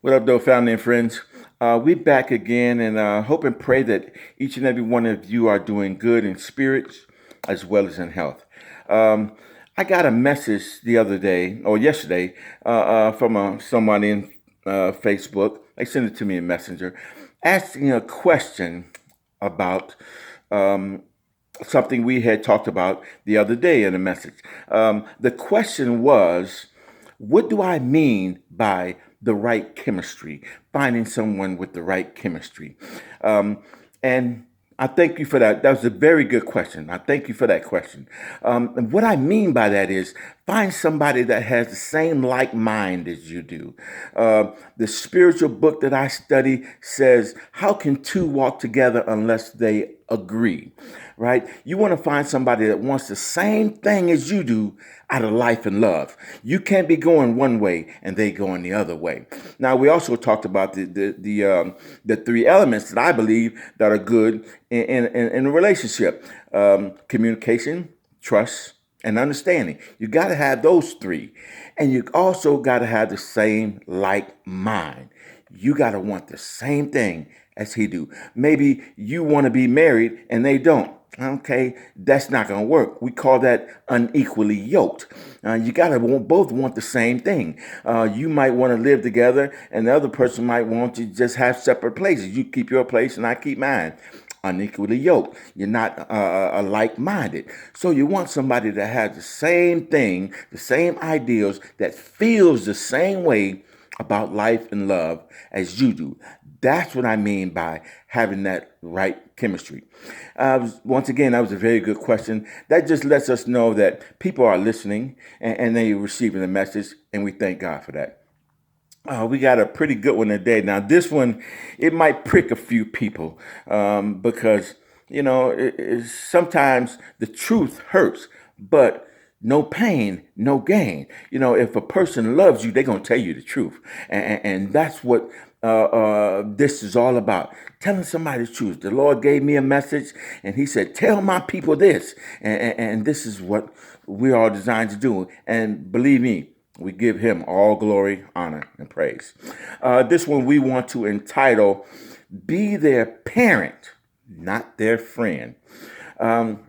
What up, though, family and friends? We back again, and hope and pray that each and every one of you are doing good in spirits as well as in health. Um, I got a message the other day or yesterday from someone in Facebook. They sent it to me in Messenger, asking a question about um, something we had talked about the other day in a message. The question was, what do I mean by the right chemistry? Finding someone with the right chemistry. And I thank you for that. That was a very good question. I thank you for that question. And what I mean by that is find somebody that has the same like mind as you do. The spiritual book that I study says, how can two walk together unless they agree? Right? You want to find somebody that wants the same thing as you do out of life and love. You can't be going one way and they going the other way. Now, we also talked about the three elements that I believe that are good in a relationship: communication, trust, and understanding. You got to have those three, and you also got to have the same like mind. You got to want the same thing as he do. Maybe you want to be married and they don't. Okay, that's not going to work. We call that unequally yoked. You got to both want the same thing. You might want to live together, and the other person might want to just have separate places. You keep your place, and I keep mine. Unequally yoked. You're not like-minded. So you want somebody that has the same thing, the same ideals, that feels the same way about life and love as you do. That's what I mean by having that right chemistry. Once again, that was a very good question. That just lets us know that people are listening and they're receiving the message, and we thank God for that. We got a pretty good one today. Now, this one, it might prick a few people because, sometimes the truth hurts, but no pain, no gain. If a person loves you, they're going to tell you the truth. And that's what this is all about. Telling somebody the truth. The Lord gave me a message and he said, tell my people this. And this is what we are designed to do. And believe me, we give him all glory, honor, and praise. This one we want to entitle, Be Their Parent, Not Their Friend. Um,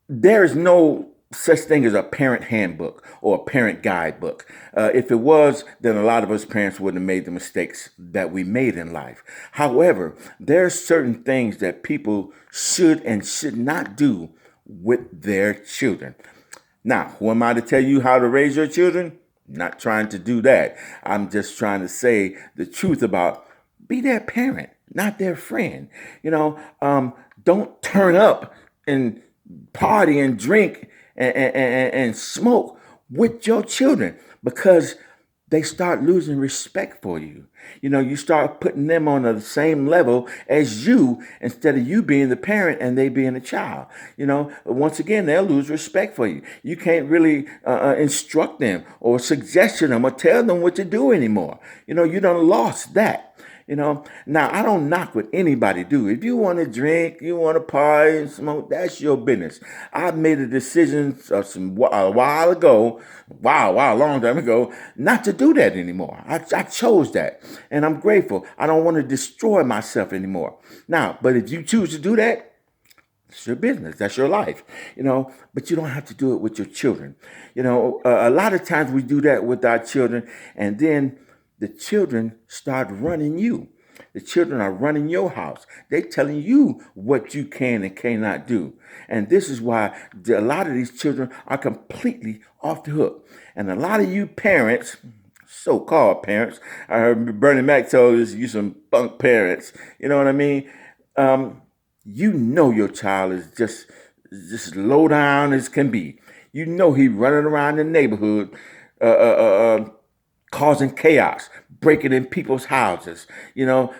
there is no such thing as a parent handbook or a parent guidebook. If it was, then a lot of us parents wouldn't have made the mistakes that we made in life. However, there are certain things that people should and should not do with their children. Now, who am I to tell you how to raise your children? Not trying to do that. I'm just trying to say the truth about be their parent, not their friend. Don't turn up and party and drink and smoke with your children because they start losing respect for you. You start putting them on the same level as you instead of you being the parent and they being the child. Once again, they'll lose respect for you. You can't really instruct them or suggest to them or tell them what to do anymore. You done lost that. Now I don't knock what anybody do. If you want to drink, you want to party and smoke, that's your business. I made a decision a while ago, a long time ago, not to do that anymore. I chose that, and I'm grateful. I don't want to destroy myself anymore. Now, but if you choose to do that, it's your business. That's your life, but you don't have to do it with your children. A lot of times we do that with our children, and then the children start running you. The children are running your house. They're telling you what you can and cannot do. And this is why a lot of these children are completely off the hook. And a lot of you parents, so-called parents, I heard Bernie Mac tell us you some punk parents. You know what I mean? Um, your child is just low down as can be. He running around the neighborhood, uh, uh, uh, causing chaos, breaking in people's houses,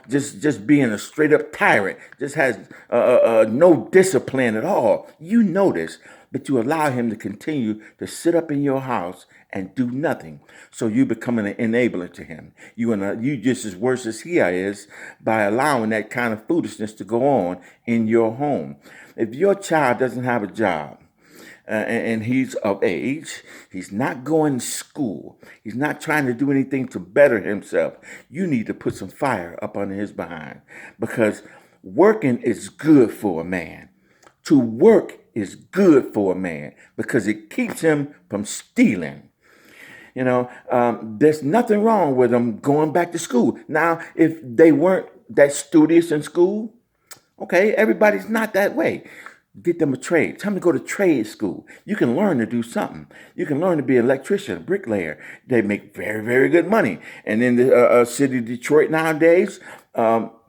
just being a straight up tyrant, just has no discipline at all. You know this, but you allow him to continue to sit up in your house and do nothing. So you becoming an enabler to him. You just as worse as he is by allowing that kind of foolishness to go on in your home. If your child doesn't have a job, and he's of age, he's not going to school, he's not trying to do anything to better himself, you need to put some fire up under his behind, because working is good for a man. To work is good for a man because it keeps him from stealing. There's nothing wrong with them going back to school. Now, if they weren't that studious in school, okay, everybody's not that way. Get them a trade. Tell them to go to trade school. You can learn to do something. You can learn to be an electrician, a bricklayer. They make very, very good money. And in the city of Detroit nowadays,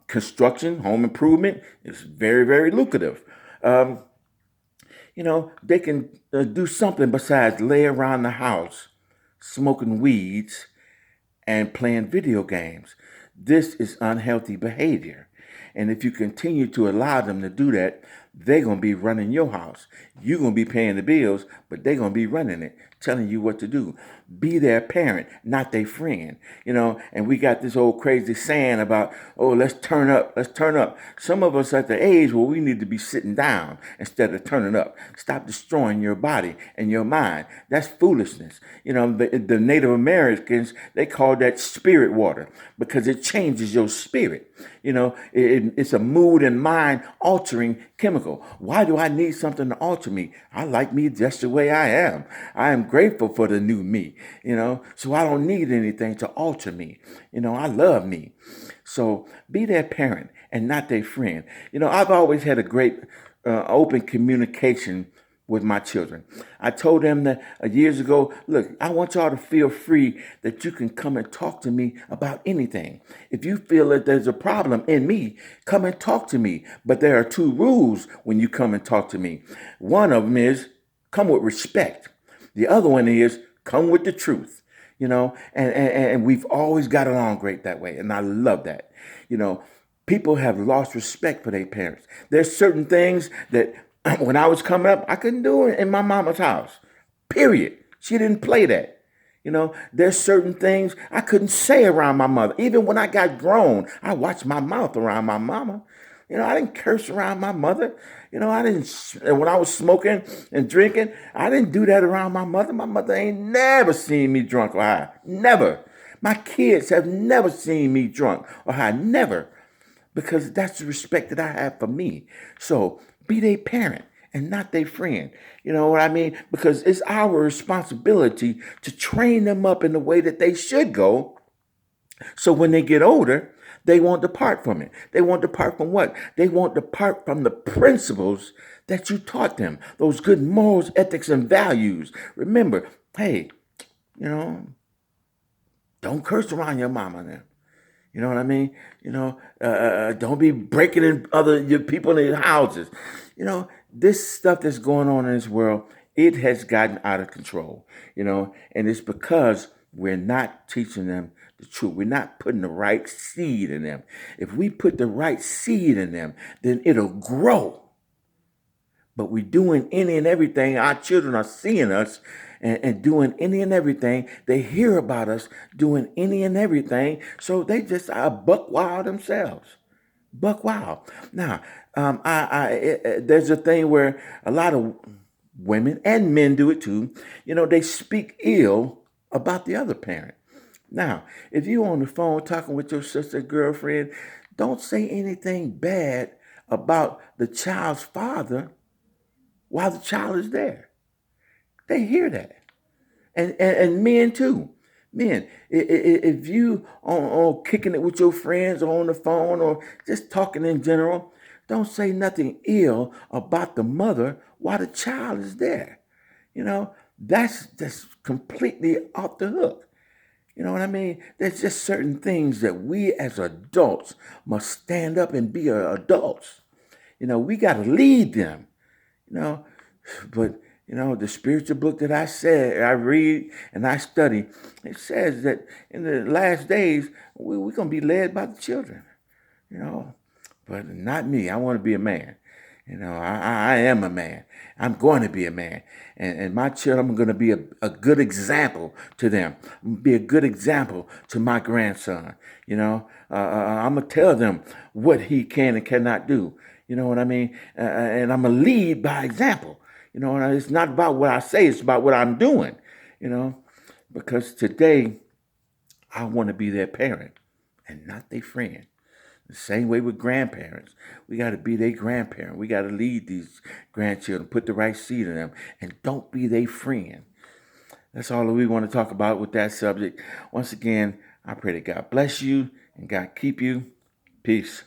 construction, home improvement is very, very lucrative. They can do something besides lay around the house smoking weeds and playing video games. This is unhealthy behavior. And if you continue to allow them to do that, they're going to be running your house. You're going to be paying the bills, but they're going to be running it, telling you what to do. Be their parent, not their friend. And we got this old crazy saying about, oh, let's turn up, let's turn up. Some of us at the age where we need to be sitting down instead of turning up. Stop destroying your body and your mind. That's foolishness. The Native Americans, they call that spirit water because it changes your spirit. It's a mood and mind altering chemical. Why do I need something to alter me? I like me just the way I am. I am grateful for the new me, so I don't need anything to alter me. I love me. So be their parent and not their friend. I've always had a great open communication with my children. I told them that years ago, look, I want y'all to feel free that you can come and talk to me about anything. If you feel that there's a problem in me, come and talk to me. But there are two rules when you come and talk to me. One of them is come with respect. The other one is come with the truth. And we've always got along great that way. And I love that. People have lost respect for their parents. There's certain things that when I was coming up, I couldn't do it in my mama's house. Period. She didn't play that. There's certain things I couldn't say around my mother. Even when I got grown, I watched my mouth around my mama. I didn't curse around my mother. I didn't, when I was smoking and drinking, I didn't do that around my mother. My mother ain't never seen me drunk or high. Never. My kids have never seen me drunk or high. Never. Because that's the respect that I have for me. So be their parent and not their friend. You know what I mean? Because it's our responsibility to train them up in the way that they should go. So when they get older, they won't depart from it. They won't depart from what? They won't depart from the principles that you taught them. Those good morals, ethics, and values. Remember, hey, don't curse around your mama now. You know what I mean? Don't be breaking in your people in their houses. This stuff that's going on in this world, it has gotten out of control. And it's because we're not teaching them the truth. We're not putting the right seed in them. If we put the right seed in them, then it'll grow. But we're doing any and everything. Our children are seeing us and doing any and everything. They hear about us doing any and everything. So they just are buck wild themselves. Buck wild. Now, there's a thing where a lot of women and men do it too. They speak ill about the other parent. Now, if you're on the phone talking with your sister, girlfriend, don't say anything bad about the child's father while the child is there. They hear that. And men too. Men, if you on kicking it with your friends or on the phone or just talking in general, don't say nothing ill about the mother while the child is there. That's just completely off the hook. You know what I mean? There's just certain things that we as adults must stand up and be adults. We got to lead them. But the spiritual book that I read and I study, it says that in the last days, we're going to be led by the children, but not me. I want to be a man. I am a man. I'm going to be a man. And my children, I'm going to be a good example to them. I'm going to be a good example to my grandson. I'm going to tell them what he can and cannot do. You know what I mean? And I'm going to lead by example. You know, and it's not about what I say, it's about what I'm doing, you know, because today I want to be their parent and not their friend. The same way with grandparents. We got to be their grandparent. We got to lead these grandchildren, put the right seed in them, and don't be their friend. That's all that we want to talk about with that subject. Once again, I pray that God bless you and God keep you. Peace.